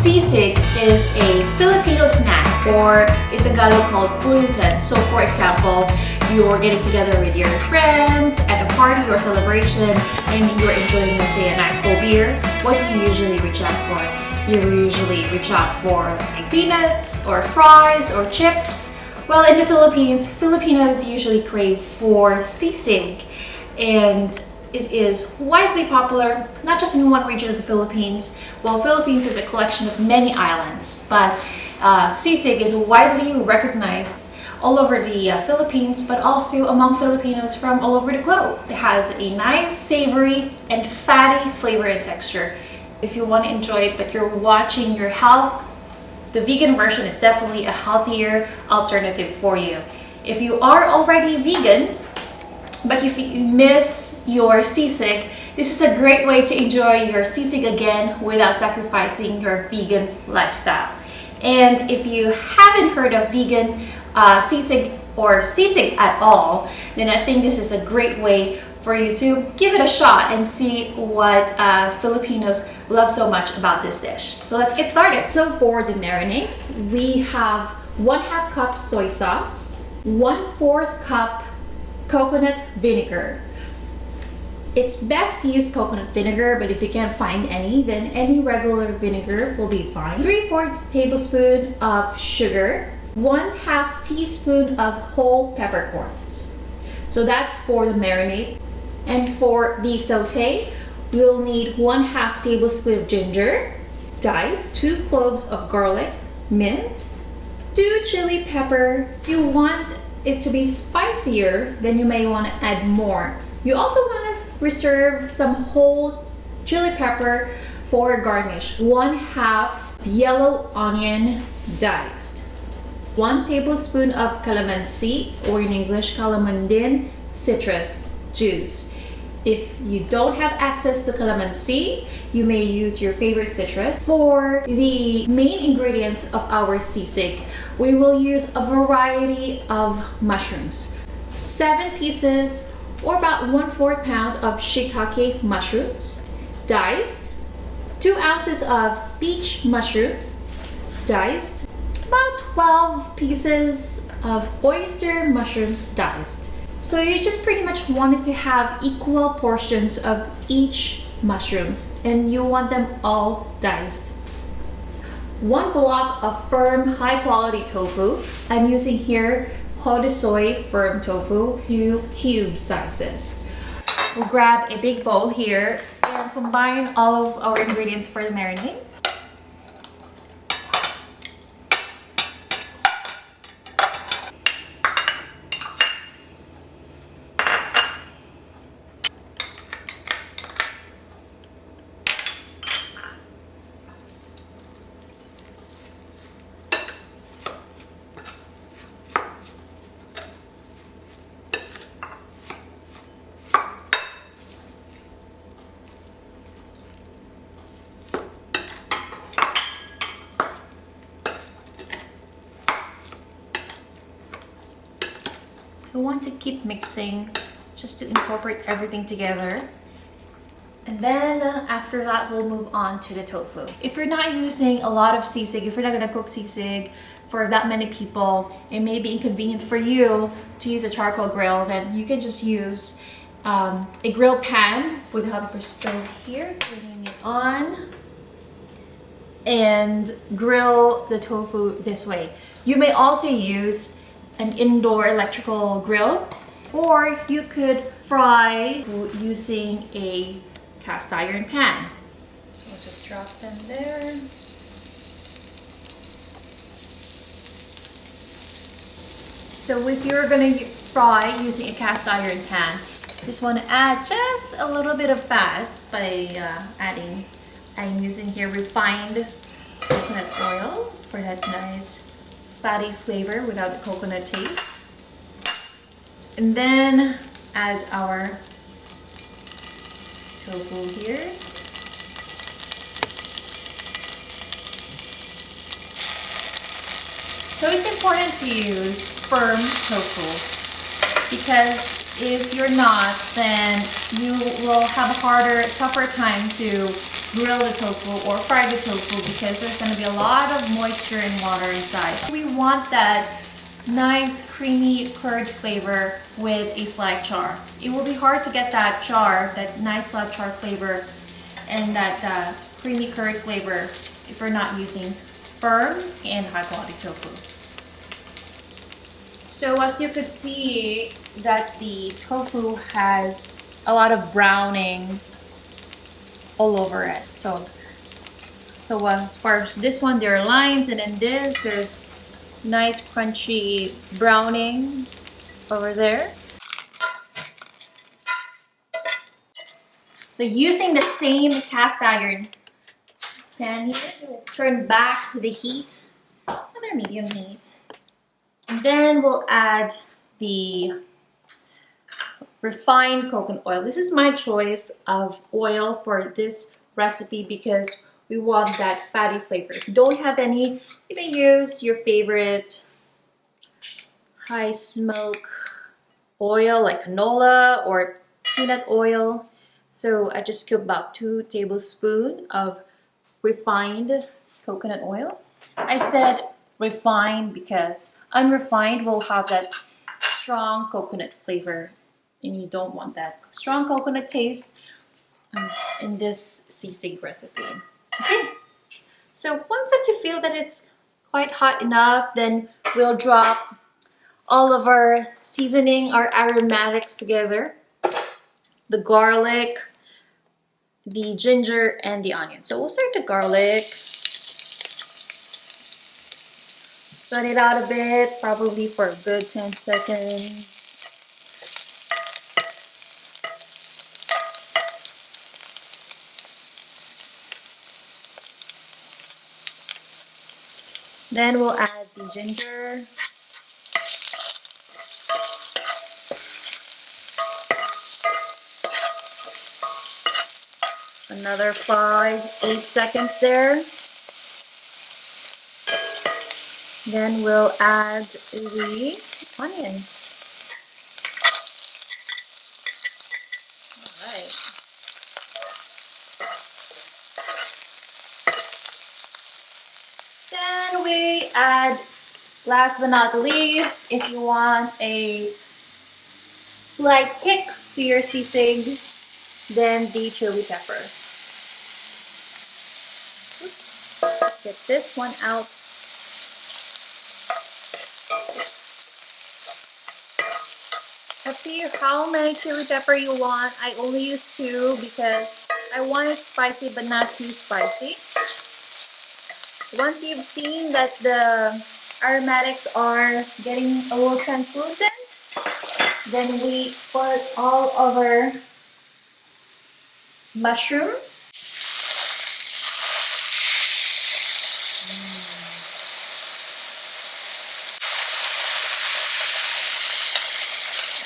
Sisig is a Filipino snack, or in Tagalog called pulutan. So for example, you're getting together with your friends at a party or celebration and you're enjoying, let's say, a nice cold beer. What do you usually reach out for? You usually reach out for, let's say, peanuts or fries or chips. Well, in the Philippines, Filipinos usually crave for sisig, and it is widely popular, not just in one region of the Philippines. Well, Philippines is a collection of many islands, but sisig is widely recognized all over the Philippines, but also among Filipinos from all over the globe. It has a nice, savory, and fatty flavor and texture. If you want to enjoy it, but you're watching your health, the vegan version is definitely a healthier alternative for you. If you are already vegan, but if you miss your sisig, this is a great way to enjoy your sisig again without sacrificing your vegan lifestyle. And if you haven't heard of vegan sisig or sisig at all, then I think this is a great way for you to give it a shot and see what Filipinos love so much about this dish. So let's get started. So for the marinade, we have 1/2 cup soy sauce, 1/4 cup coconut vinegar. It's best to use coconut vinegar, but if you can't find any, then any regular vinegar will be fine. 3/4 tablespoon of sugar, 1/2 teaspoon of whole peppercorns. So that's for the marinade. And for the saute, we'll need 1/2 tablespoon of ginger, diced, 2 cloves of garlic, minced, 2 chili pepper. If you want it to be spicier, then you may want to add more. You also want to reserve some whole chili pepper for garnish. 1/2 yellow onion diced, 1 tablespoon of calamansi, or in English calamandin, citrus juice. If you don't have access to calamansi, you may use your favorite citrus. For the main ingredients of our sisig, we will use a variety of mushrooms. 7 pieces, or about 1/4 pound of Shiitake mushrooms, diced. 2 ounces of Beech mushrooms, diced. About 12 pieces of Oyster mushrooms, diced. So you just pretty much wanted to have equal portions of each mushrooms, and you want them all diced. 1 block of firm, high-quality tofu. I'm using here Hode soy firm tofu, 2 cube sizes. We'll grab a big bowl here and combine all of our ingredients for the marinade. You want to keep mixing just to incorporate everything together. And then after that, we'll move on to the tofu. If you're not using a lot of sisig, if you're not gonna cook sisig for that many people, it may be inconvenient for you to use a charcoal grill, then you can just use a grill pan with a hot stove here, turning it on, and grill the tofu this way. You may also use an indoor electrical grill, or you could fry using a cast iron pan. So we'll just drop them there. So if you're gonna fry using a cast iron pan, just want to add just a little bit of fat by I'm using here refined coconut oil for that nice fatty flavor without the coconut taste. And then add our tofu here. So it's important to use firm tofu, because if you're not, then you will have a tougher time to grill the tofu or fry the tofu because there's going to be a lot of moisture and water inside. We want that nice creamy curd flavor with a slight char. It will be hard to get that char, that nice slight char flavor and that creamy curd flavor if we're not using firm and high quality tofu. So as you could see that the tofu has a lot of browning all over it. So as far as this one, there are lines, and in this, there's nice crunchy browning over there. So using the same cast iron pan here, we'll turn back the heat, another medium heat. And then we'll add the refined coconut oil. This is my choice of oil for this recipe because we want that fatty flavor. If you don't have any, you may use your favorite high smoke oil like canola or peanut oil. So I just scooped about 2 tablespoons of refined coconut oil. I said refined because unrefined will have that strong coconut flavor, and you don't want that strong coconut taste in this sisig recipe. Okay, so once that you feel that it's quite hot enough, then we'll drop all of our seasoning, our aromatics together, the garlic, the ginger, and the onion. So we'll start the garlic. Sweat it out a bit, probably for a good 10 seconds. Then we'll add the ginger. Another 5-8 seconds there. Then we'll add the onions. All right. Then we add, last but not least, if you want a slight kick to your sisig, then the chili pepper. Oops. Get this one out. Up to you how many chili pepper you want. I only use 2 because I want it spicy but not too spicy. Once you've seen that the aromatics are getting a little translucent, then we put all of our mushroom.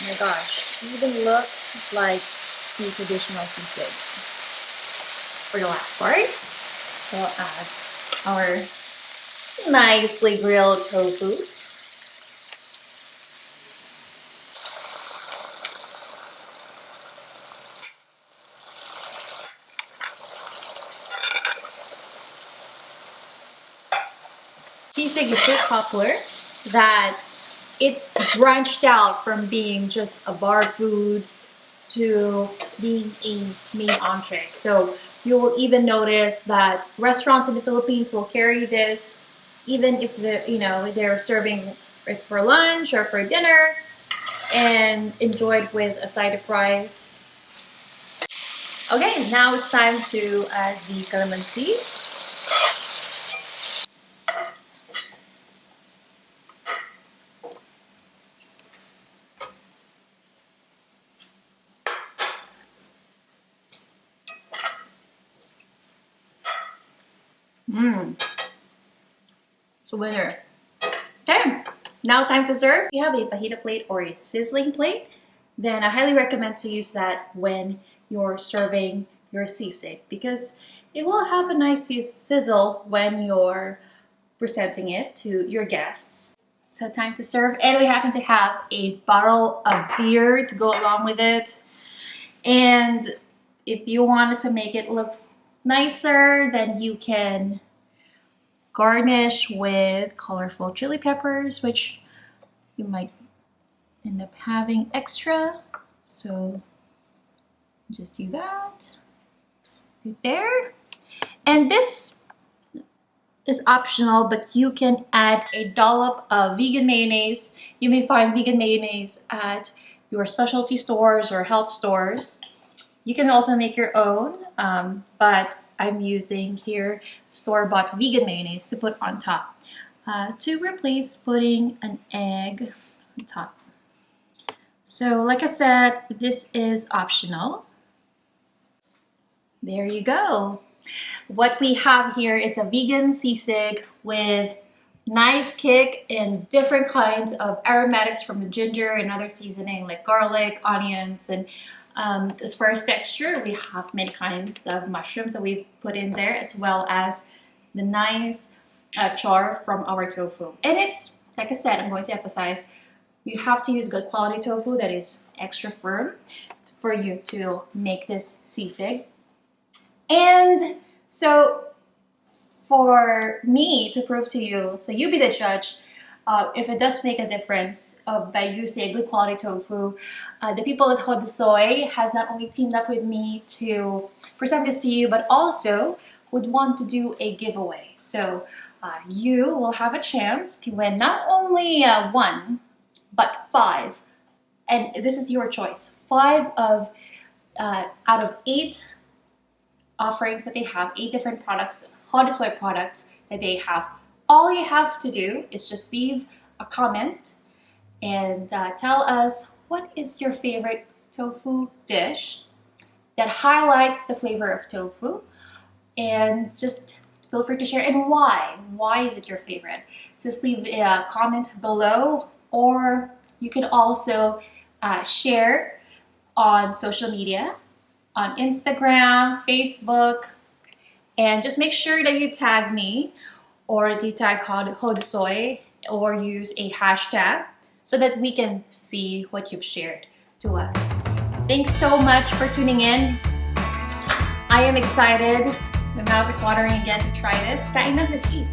Oh my gosh, even looks like the traditional sisig. For the last part, we'll add our nicely grilled tofu. Sisig is so popular that it branched out from being just a bar food to being a main entree. So you will even notice that restaurants in the Philippines will carry this, even if they're serving it for lunch or for dinner, and enjoy it with a side of rice. Okay, now it's time to add the calamansi. So winner. Okay, now time to serve. If you have a fajita plate or a sizzling plate, then I highly recommend to use that when you're serving your sisig because it will have a nice sizzle when you're presenting it to your guests. So time to serve, and we happen to have a bottle of beer to go along with it. And if you wanted to make it look nicer, then you can garnish with colorful chili peppers, which you might end up having extra. So just do that right there. And this is optional, but you can add a dollop of vegan mayonnaise. You may find vegan mayonnaise at your specialty stores or health stores. You can also make your own, but I'm using here store-bought vegan mayonnaise to put on top to replace putting an egg on top. So like I said, this is optional. There you go. What we have here is a vegan sisig with nice kick and different kinds of aromatics from the ginger and other seasoning like garlic, onions, and as far as texture, we have many kinds of mushrooms that we've put in there, as well as the nice char from our tofu. And it's, like I said, I'm going to emphasize, you have to use good quality tofu that is extra firm for you to make this sisig. And so for me to prove to you, so you be the judge, if it does make a difference by using a good quality tofu, the people at Hod Soy has not only teamed up with me to present this to you, but also would want to do a giveaway. So you will have a chance to win not only one, but 5. And this is your choice. 5 of out of 8 offerings that they have, 8 different products, Hod Soy products that they have. All you have to do is just leave a comment and tell us what is your favorite tofu dish that highlights the flavor of tofu, and just feel free to share, and why. Why is it your favorite? Just leave a comment below, or you can also share on social media, on Instagram, Facebook, and just make sure that you tag me, or you tag Hod Soy, or use a hashtag so that we can see what you've shared to us. Thanks so much for tuning in. I am excited. My mouth is watering again to try this. Kain na, let's eat.